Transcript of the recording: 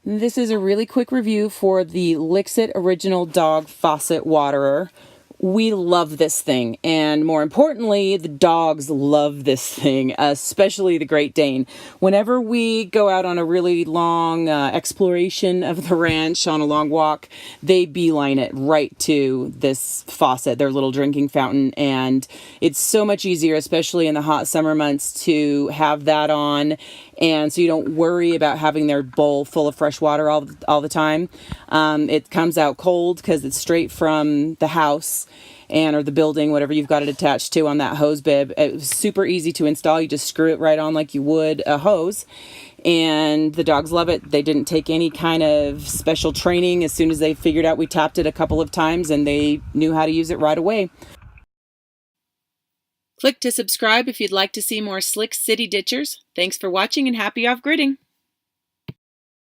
This is a really quick review for the Lixit Original Dog Faucet Waterer. We love this thing, and more importantly, the dogs love this thing, especially the Great Dane. Whenever we go out on a really long exploration of the ranch, on a long walk, they beeline it right to this faucet, their little drinking fountain, and it's so much easier, especially in the hot summer months, to have that on, and so you don't worry about having their bowl full of fresh water all the time. It comes out cold because it's straight from the house or the building, whatever you've got it attached to on that hose bib. It was super easy to install. You just screw it right on like you would a hose, and the dogs love it. They didn't take any kind of special training. As soon as they figured out, we tapped it a couple of times and they knew how to use it right away. Click to subscribe if you'd like to see more slick city ditchers. Thanks for watching and happy off-gridding.